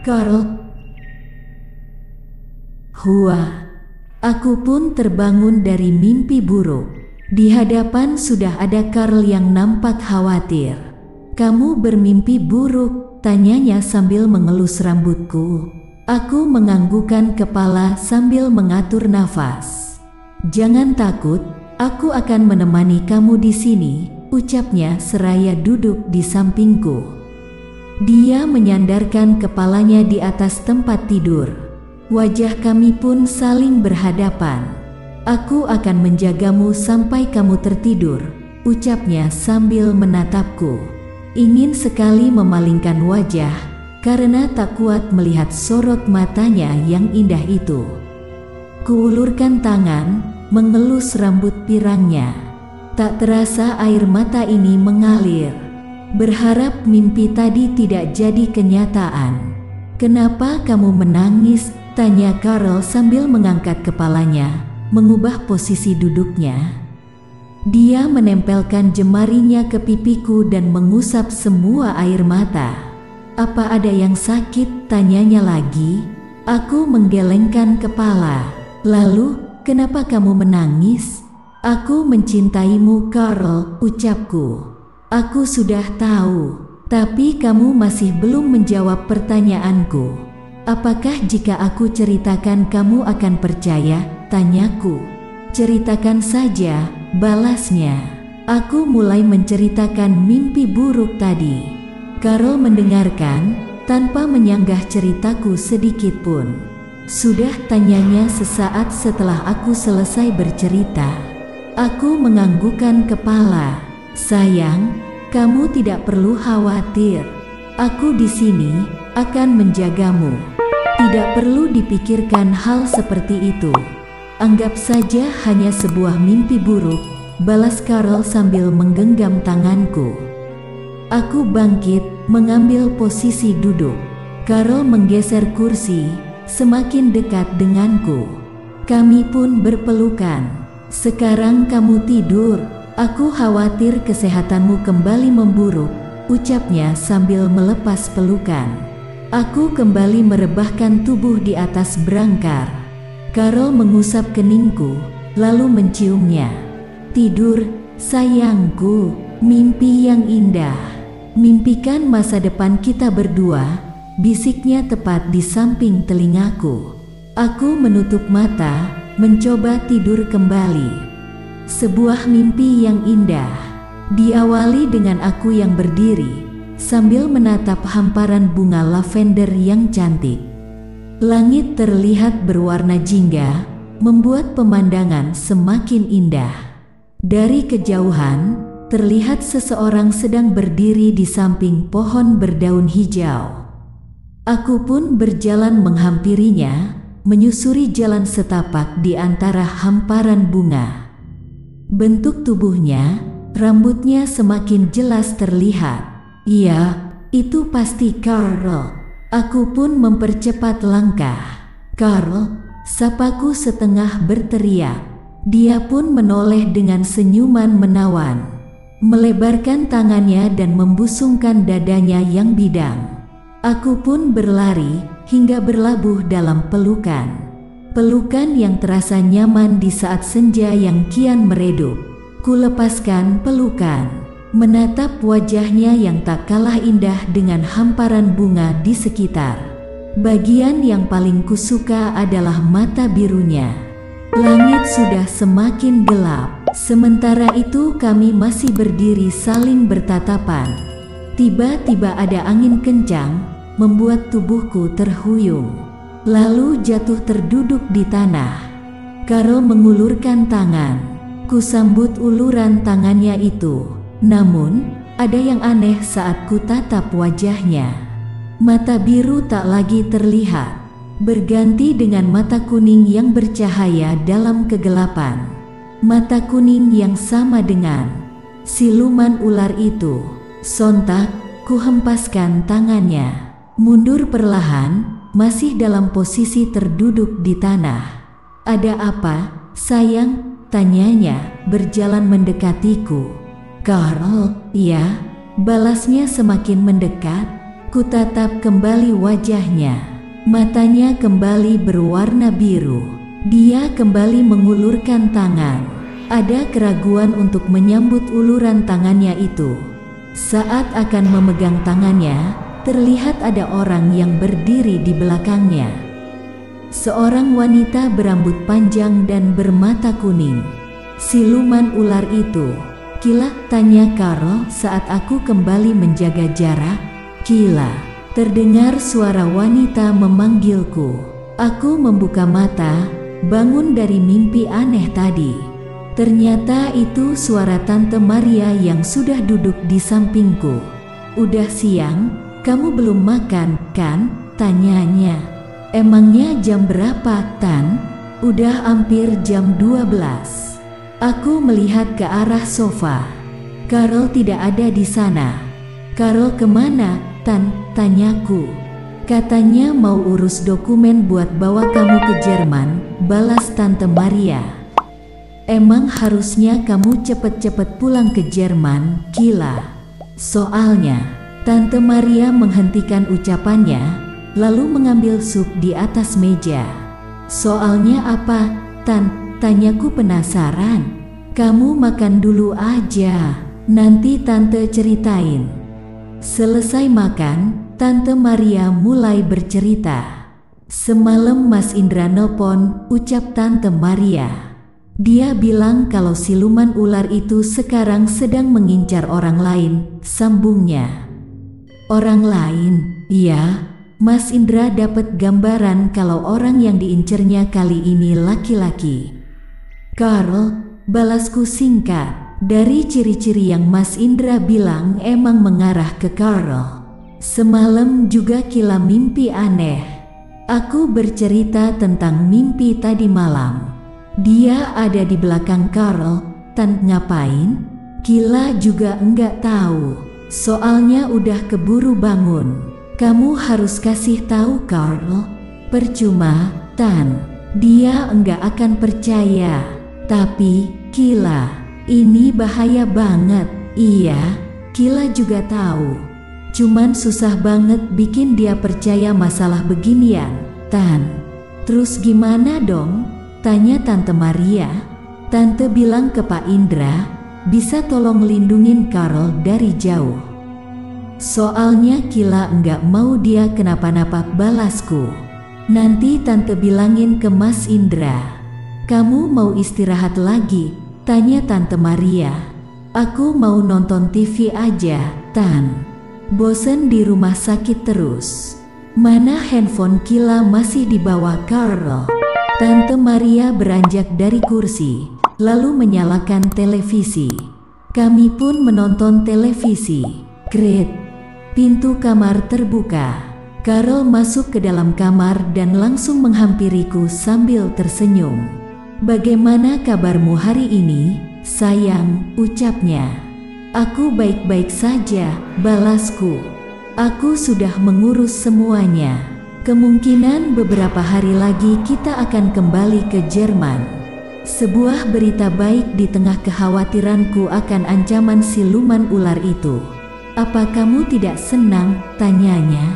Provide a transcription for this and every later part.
Karl. Hua. Aku pun terbangun dari mimpi buruk. Di hadapan sudah ada Karl yang nampak khawatir. Kamu bermimpi buruk? Tanyanya sambil mengelus rambutku. Aku menganggukkan kepala sambil mengatur nafas. Jangan takut, aku akan menemani kamu di sini, ucapnya seraya duduk di sampingku. Dia menyandarkan kepalanya di atas tempat tidur. Wajah kami pun saling berhadapan. Aku akan menjagamu sampai kamu tertidur, ucapnya sambil menatapku. Ingin sekali memalingkan wajah, karena tak kuat melihat sorot matanya yang indah itu. Kuulurkan tangan, mengelus rambut pirangnya. Tak terasa air mata ini mengalir. Berharap mimpi tadi tidak jadi kenyataan. Kenapa kamu menangis? Tanya Karl sambil mengangkat kepalanya, mengubah posisi duduknya. Dia menempelkan jemarinya ke pipiku dan mengusap semua air mata. Apa ada yang sakit? Tanyanya lagi. Aku menggelengkan kepala. Lalu, kenapa kamu menangis? Aku mencintaimu, Karl, ucapku. Aku sudah tahu, tapi kamu masih belum menjawab pertanyaanku. Apakah jika aku ceritakan kamu akan percaya? Tanyaku. Ceritakan saja, balasnya. Aku mulai menceritakan mimpi buruk tadi. Karl mendengarkan, tanpa menyanggah ceritaku sedikit pun. Sudah, tanyanya sesaat setelah aku selesai bercerita. Aku menganggukkan kepala. Sayang, kamu tidak perlu khawatir. Aku di sini akan menjagamu. Tidak perlu dipikirkan hal seperti itu. Anggap saja hanya sebuah mimpi buruk, balas Karl sambil menggenggam tanganku. Aku bangkit, mengambil posisi duduk. Karl menggeser kursi, semakin dekat denganku. Kami pun berpelukan. Sekarang kamu tidur. Aku khawatir kesehatanmu kembali memburuk, ucapnya sambil melepas pelukan. Aku kembali merebahkan tubuh di atas berangkar. Karl mengusap keningku, lalu menciumnya. Tidur, sayangku, mimpi yang indah. Mimpikan masa depan kita berdua, bisiknya tepat di samping telingaku. Aku menutup mata, mencoba tidur kembali. Sebuah mimpi yang indah, diawali dengan aku yang berdiri, sambil menatap hamparan bunga lavender yang cantik. Langit terlihat berwarna jingga, membuat pemandangan semakin indah. Dari kejauhan, terlihat seseorang sedang berdiri di samping pohon berdaun hijau. Aku pun berjalan menghampirinya, menyusuri jalan setapak di antara hamparan bunga. Bentuk tubuhnya, rambutnya semakin jelas terlihat. Iya, itu pasti Karl. Aku pun mempercepat langkah. Karl, sapaku setengah berteriak. Dia pun menoleh dengan senyuman menawan, melebarkan tangannya dan membusungkan dadanya yang bidang. Aku pun berlari hingga berlabuh dalam pelukan. Pelukan yang terasa nyaman di saat senja yang kian meredup. Kulepaskan pelukan, menatap wajahnya yang tak kalah indah dengan hamparan bunga di sekitar. Bagian yang paling kusuka adalah mata birunya. Langit sudah semakin gelap. Sementara itu kami masih berdiri saling bertatapan. Tiba-tiba ada angin kencang, membuat tubuhku terhuyung. Lalu jatuh terduduk di tanah. Karl mengulurkan tangan. Kusambut uluran tangannya itu. Namun, ada yang aneh saat ku tatap wajahnya. Mata biru tak lagi terlihat, berganti dengan mata kuning yang bercahaya dalam kegelapan. Mata kuning yang sama dengan siluman ular itu. Sontak, ku hempaskan tangannya. Mundur perlahan, masih dalam posisi terduduk di tanah. Ada apa, sayang? Tanyanya, berjalan mendekatiku. Karl, ya, balasnya semakin mendekat. Kutatap kembali wajahnya. Matanya kembali berwarna biru. Dia kembali mengulurkan tangan. Ada keraguan untuk menyambut uluran tangannya itu. Saat akan memegang tangannya, terlihat ada orang yang berdiri di belakangnya. Seorang wanita berambut panjang dan bermata kuning. Siluman ular itu. Kila, tanya Karl saat aku kembali menjaga jarak. Kila, terdengar suara wanita memanggilku. Aku membuka mata, bangun dari mimpi aneh tadi. Ternyata itu suara Tante Maria yang sudah duduk di sampingku. Udah siang, kamu belum makan, kan? Tanyanya. Emangnya jam berapa, Tan? Udah hampir jam 12. Aku melihat ke arah sofa. Karl tidak ada di sana. Karl kemana, Tan? Tanyaku. Katanya mau urus dokumen buat bawa kamu ke Jerman, balas Tante Maria. Emang harusnya kamu cepet-cepet pulang ke Jerman, Kila. Soalnya, Tante Maria menghentikan ucapannya, lalu mengambil sup di atas meja. Soalnya apa, Tan? Tanyaku penasaran. Kamu makan dulu aja, nanti Tante ceritain. Selesai makan, Tante Maria mulai bercerita. Semalam Mas Indra nelpon, ucap Tante Maria. Dia bilang kalau siluman ular itu sekarang sedang mengincar orang lain, sambungnya. Orang lain? Iya, Mas Indra dapat gambaran kalau orang yang diincernya kali ini laki-laki. Karl, balasku singkat. Dari ciri-ciri yang Mas Indra bilang emang mengarah ke Karl. Semalam juga Kila mimpi aneh. Aku bercerita tentang mimpi tadi malam. Dia ada di belakang Karl. Tan, ngapain? Kila juga enggak tahu. Soalnya udah keburu bangun. Kamu harus kasih tahu Karl. Percuma, Tan. Dia enggak akan percaya. Tapi, Kila, ini bahaya banget. Iya, Kila juga tahu. Cuman susah banget bikin dia percaya masalah beginian, Tan. Terus gimana dong? Tanya Tante Maria. Tante bilang ke Pak Indra, bisa tolong lindungin Karl dari jauh. Soalnya Kila enggak mau dia kenapa-napa, balasku. Nanti Tante bilangin ke Mas Indra. Kamu mau istirahat lagi? Tanya Tante Maria. Aku mau nonton TV aja, Tan. Bosen di rumah sakit terus. Mana handphone Kila masih di bawah Karl. Tante Maria beranjak dari kursi, lalu menyalakan televisi. Kami pun menonton televisi. Great. Pintu kamar terbuka. Karl masuk ke dalam kamar dan langsung menghampiriku sambil tersenyum. Bagaimana kabarmu hari ini, sayang? Ucapnya. Aku baik-baik saja, balasku. Aku sudah mengurus semuanya. Kemungkinan beberapa hari lagi kita akan kembali ke Jerman. Sebuah berita baik di tengah kekhawatiranku akan ancaman siluman ular itu. Apa kamu tidak senang? Tanyanya.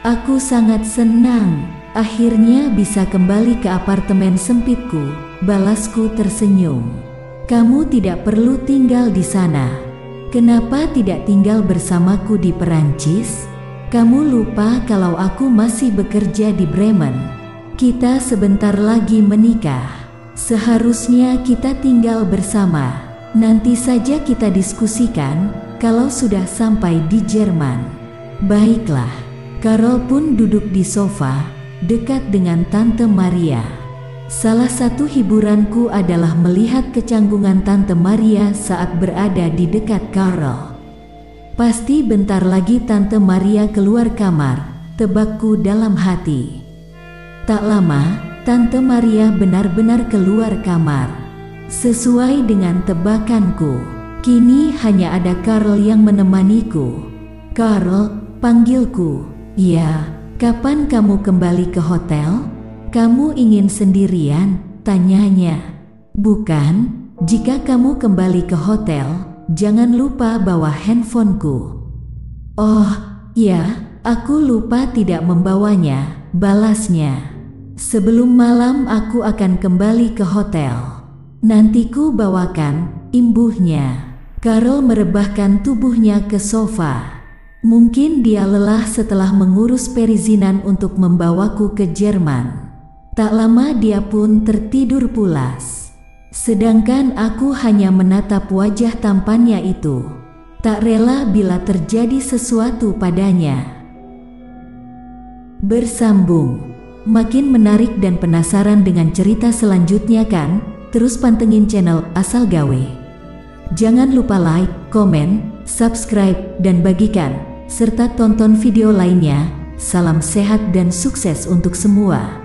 Aku sangat senang. Akhirnya bisa kembali ke apartemen sempitku, balasku tersenyum. Kamu tidak perlu tinggal di sana. Kenapa tidak tinggal bersamaku di Perancis? Kamu lupa kalau aku masih bekerja di Bremen. Kita sebentar lagi menikah. Seharusnya kita tinggal bersama. Nanti saja kita diskusikan kalau sudah sampai di Jerman. Baiklah. Karl pun duduk di sofa dekat dengan Tante Maria. Salah satu hiburanku adalah melihat kecanggungan Tante Maria saat berada di dekat Karl. Pasti bentar lagi Tante Maria keluar kamar, tebakku dalam hati. Tak lama, Tante Maria benar-benar keluar kamar. Sesuai dengan tebakanku, kini hanya ada Karl yang menemaniku. Karl, panggilku. Ya. Kapan kamu kembali ke hotel? Kamu ingin sendirian? Tanyanya. Bukan, jika kamu kembali ke hotel, jangan lupa bawa handphoneku. Oh, ya, Aku lupa tidak membawanya, balasnya. Sebelum malam aku akan kembali ke hotel. Nanti ku bawakan, imbuhnya. Karl merebahkan tubuhnya ke sofa. Mungkin dia lelah setelah mengurus perizinan untuk membawaku ke Jerman. Tak lama dia pun tertidur pulas. Sedangkan aku hanya menatap wajah tampannya itu. Tak rela bila terjadi sesuatu padanya. Bersambung. Makin menarik dan penasaran dengan cerita selanjutnya kan? Terus pantengin channel Asal Gawe. Jangan lupa like, komen, subscribe, dan bagikan, serta tonton video lainnya. Salam sehat dan sukses untuk semua.